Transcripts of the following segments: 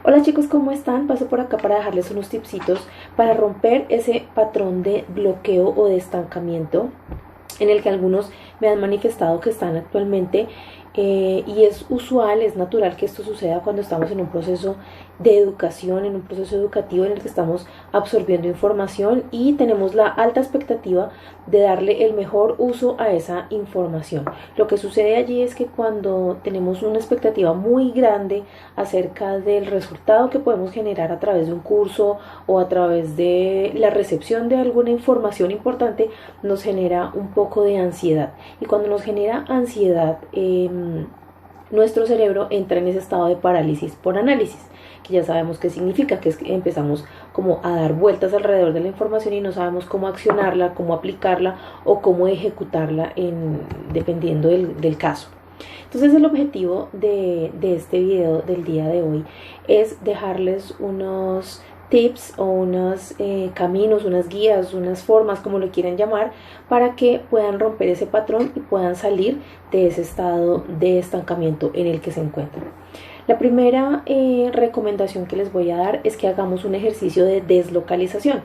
Hola chicos, ¿cómo están? Paso por acá para dejarles unos tipsitos para romper ese patrón de bloqueo o de estancamiento en el que algunos me han manifestado que están actualmente, y es usual, es natural que esto suceda cuando estamos en un proceso de educación, en un proceso educativo en el que estamos absorbiendo información y tenemos la alta expectativa de darle el mejor uso a esa información. Lo que sucede allí es que cuando tenemos una expectativa muy grande acerca del resultado que podemos generar a través de un curso o a través de la recepción de alguna información importante, nos genera un poco de ansiedad. Y cuando nos genera ansiedad, nuestro cerebro entra en ese estado de parálisis por análisis, que ya sabemos qué significa, que es que empezamos como a dar vueltas alrededor de la información y no sabemos cómo accionarla, cómo aplicarla o cómo ejecutarla dependiendo del caso. Entonces el objetivo de este video del día de hoy es dejarles unos tips o unos caminos, unas guías, unas formas, como lo quieran llamar, para que puedan romper ese patrón y puedan salir de ese estado de estancamiento en el que se encuentran. La primera recomendación que les voy a dar es que hagamos un ejercicio de deslocalización.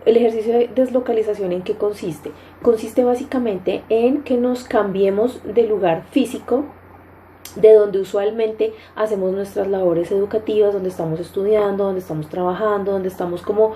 El ejercicio de deslocalización, ¿en qué consiste? Consiste básicamente en que nos cambiemos de lugar físico, de donde usualmente hacemos nuestras labores educativas, donde estamos estudiando, donde estamos trabajando, donde estamos como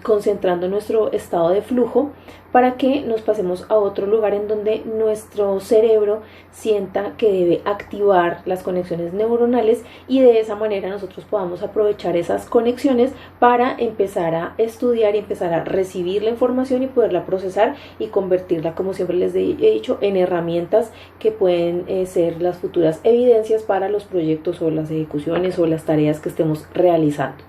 concentrando nuestro estado de flujo, para que nos pasemos a otro lugar en donde nuestro cerebro sienta que debe activar las conexiones neuronales y de esa manera nosotros podamos aprovechar esas conexiones para empezar a estudiar y empezar a recibir la información y poderla procesar y convertirla, como siempre les he dicho, en herramientas que pueden ser las futuras evidencias para los proyectos o las ejecuciones o las tareas que estemos realizando.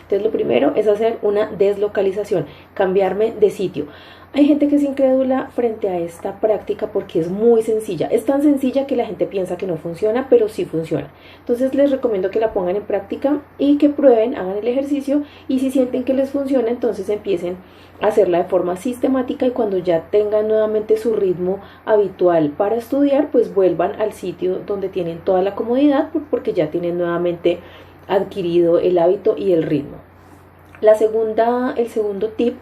Entonces lo primero es hacer una deslocalización, cambiarme de sitio. Hay gente que es incrédula frente a esta práctica porque es muy sencilla. Es tan sencilla que la gente piensa que no funciona, pero sí funciona. Entonces les recomiendo que la pongan en práctica y que prueben, hagan el ejercicio y si sienten que les funciona, entonces empiecen a hacerla de forma sistemática y cuando ya tengan nuevamente su ritmo habitual para estudiar, pues vuelvan al sitio donde tienen toda la comodidad porque ya tienen nuevamente adquirido el hábito y el ritmo. El segundo tip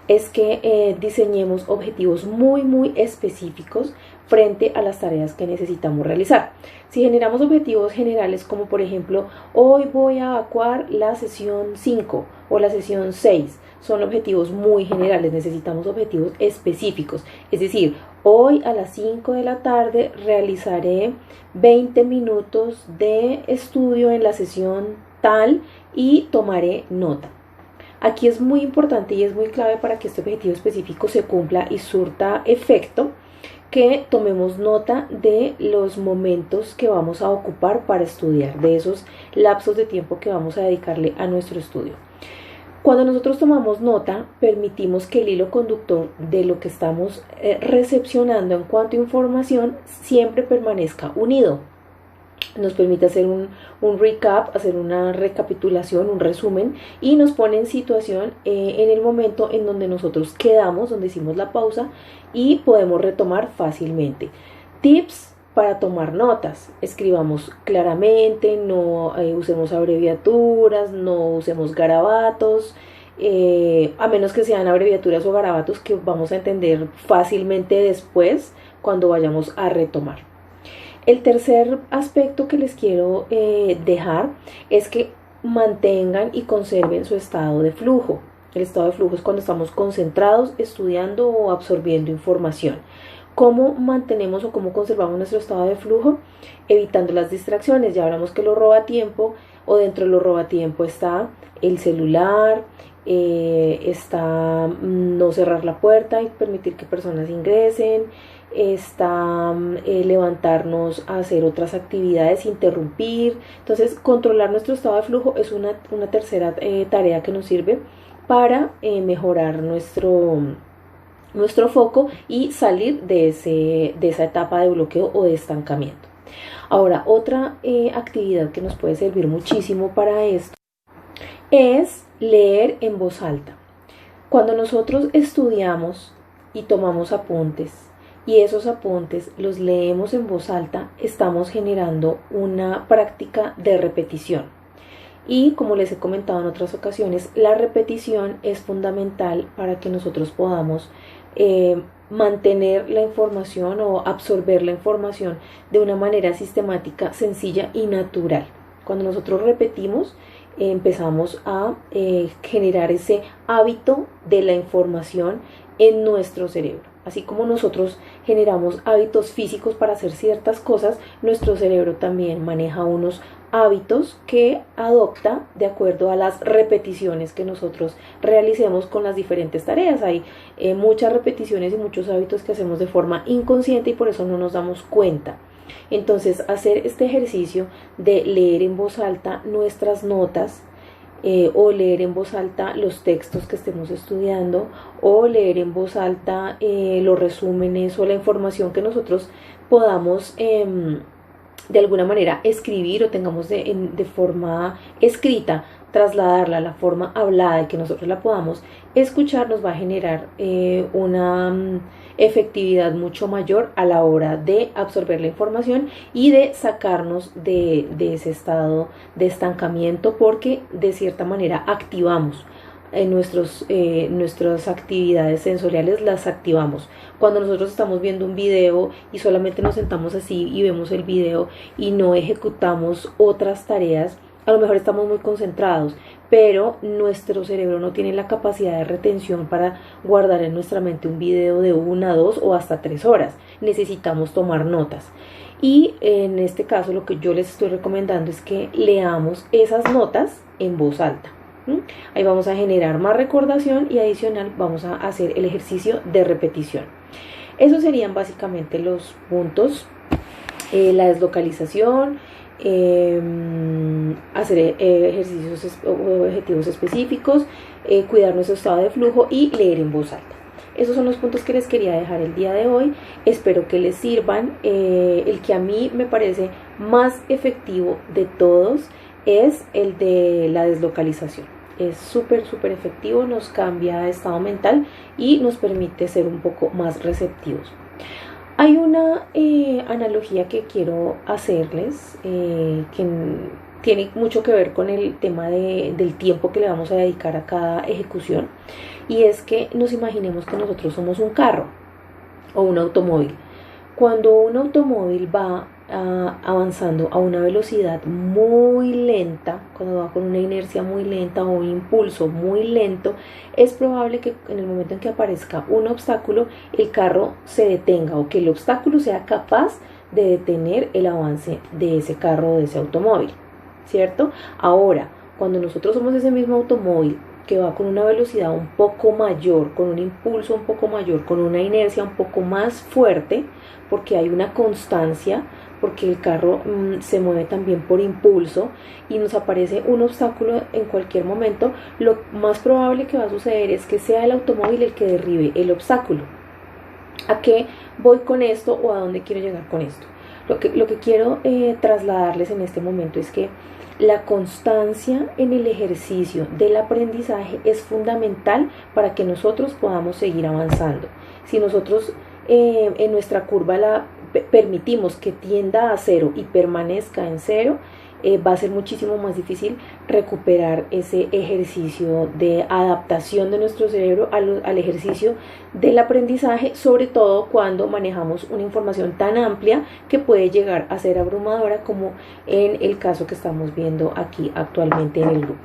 es que diseñemos objetivos muy específicos frente a las tareas que necesitamos realizar. Si generamos objetivos generales como por ejemplo, hoy voy a evacuar la sesión 5 o la sesión 6, son objetivos muy generales, necesitamos objetivos específicos, es decir, hoy a las 5 de la tarde realizaré 20 minutos de estudio en la sesión tal y tomaré nota. Aquí es muy importante y es muy clave para que este objetivo específico se cumpla y surta efecto, que tomemos nota de los momentos que vamos a ocupar para estudiar, de esos lapsos de tiempo que vamos a dedicarle a nuestro estudio. Cuando nosotros tomamos nota, permitimos que el hilo conductor de lo que estamos recepcionando en cuanto a información siempre permanezca unido. Nos permite hacer un recap, hacer una recapitulación, un resumen y nos pone en situación en el momento en donde nosotros quedamos, donde hicimos la pausa y podemos retomar fácilmente. Tips para tomar notas: escribamos claramente, no usemos abreviaturas, no usemos garabatos, a menos que sean abreviaturas o garabatos que vamos a entender fácilmente después cuando vayamos a retomar. El tercer aspecto que les quiero dejar es que mantengan y conserven su estado de flujo. El estado de flujo es cuando estamos concentrados, estudiando o absorbiendo información. ¿Cómo mantenemos o cómo conservamos nuestro estado de flujo? Evitando las distracciones. Ya hablamos que lo roba tiempo, o dentro de lo roba tiempo está el celular, está no cerrar la puerta y permitir que personas ingresen, está levantarnos a hacer otras actividades, interrumpir. Entonces controlar nuestro estado de flujo es una tercera tarea que nos sirve para mejorar nuestro foco y salir de esa etapa de bloqueo o de estancamiento. Ahora, otra actividad que nos puede servir muchísimo para esto es leer en voz alta. Cuando nosotros estudiamos y tomamos apuntes y esos apuntes los leemos en voz alta, estamos generando una práctica de repetición. Y como les he comentado en otras ocasiones, la repetición es fundamental para que nosotros podamos mantener la información o absorber la información de una manera sistemática, sencilla y natural. Cuando nosotros repetimos, empezamos a generar ese hábito de la información en nuestro cerebro. Así como nosotros generamos hábitos físicos para hacer ciertas cosas, nuestro cerebro también maneja unos hábitos que adopta de acuerdo a las repeticiones que nosotros realicemos con las diferentes tareas. Hay muchas repeticiones y muchos hábitos que hacemos de forma inconsciente y por eso no nos damos cuenta. Entonces, hacer este ejercicio de leer en voz alta nuestras notas, o leer en voz alta los textos que estemos estudiando, o leer en voz alta los resúmenes o la información que nosotros podamos de alguna manera escribir o tengamos de forma escrita, trasladarla a la forma hablada y que nosotros la podamos escuchar, nos va a generar una efectividad mucho mayor a la hora de absorber la información y de sacarnos de ese estado de estancamiento, porque de cierta manera activamos nuestras actividades sensoriales, las activamos. Cuando nosotros estamos viendo un video y solamente nos sentamos así y vemos el video y no ejecutamos otras tareas, a lo mejor estamos muy concentrados, pero nuestro cerebro no tiene la capacidad de retención para guardar en nuestra mente un video de 1, 2 o hasta 3 horas. Necesitamos tomar notas. Y en este caso lo que yo les estoy recomendando es que leamos esas notas en voz alta. Ahí vamos a generar más recordación y adicional vamos a hacer el ejercicio de repetición. Esos serían básicamente los puntos. La deslocalización, hacer ejercicios o objetivos específicos, cuidar nuestro estado de flujo y leer en voz alta. Esos son los puntos que les quería dejar el día de hoy. Espero que les sirvan. El que a mí me parece más efectivo de todos es el de la deslocalización. Es súper efectivo, nos cambia de estado mental y nos permite ser un poco más receptivos. Hay una analogía que quiero hacerles que tiene mucho que ver con el tema del tiempo que le vamos a dedicar a cada ejecución, y es que nos imaginemos que nosotros somos un carro o un automóvil. Cuando un automóvil va avanzando a una velocidad muy lenta, cuando va con una inercia muy lenta o un impulso muy lento, es probable que en el momento en que aparezca un obstáculo, el carro se detenga o que el obstáculo sea capaz de detener el avance de ese carro o de ese automóvil, ¿cierto? Ahora, cuando nosotros somos ese mismo automóvil que va con una velocidad un poco mayor, con un impulso un poco mayor, con una inercia un poco más fuerte, porque hay una constancia, porque el carro se mueve también por impulso y nos aparece un obstáculo en cualquier momento, lo más probable que va a suceder es que sea el automóvil el que derribe el obstáculo. ¿A qué voy con esto o a dónde quiero llegar con esto? Lo que quiero trasladarles en este momento es que la constancia en el ejercicio del aprendizaje es fundamental para que nosotros podamos seguir avanzando. Si nosotros en nuestra curva la permitimos que tienda a 0 y permanezca en 0, va a ser muchísimo más difícil recuperar ese ejercicio de adaptación de nuestro cerebro al ejercicio del aprendizaje, sobre todo cuando manejamos una información tan amplia que puede llegar a ser abrumadora, como en el caso que estamos viendo aquí actualmente en el grupo.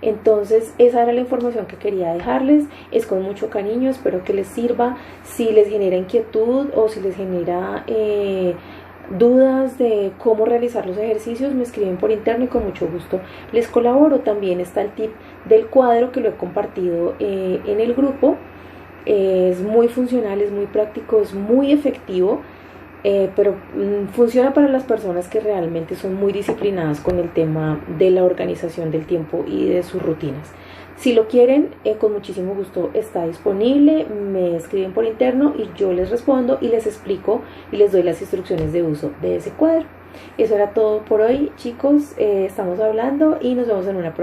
Entonces esa era la información que quería dejarles, es con mucho cariño, espero que les sirva. Si les genera inquietud o si les genera dudas de cómo realizar los ejercicios, me escriben por interno y con mucho gusto les colaboro. También está el tip del cuadro que lo he compartido en el grupo. Es muy funcional, es muy práctico, es muy efectivo, pero funciona para las personas que realmente son muy disciplinadas con el tema de la organización del tiempo y de sus rutinas. Si lo quieren, con muchísimo gusto está disponible, me escriben por interno y yo les respondo y les explico y les doy las instrucciones de uso de ese cuadro. Eso era todo por hoy, chicos, estamos hablando y nos vemos en una próxima.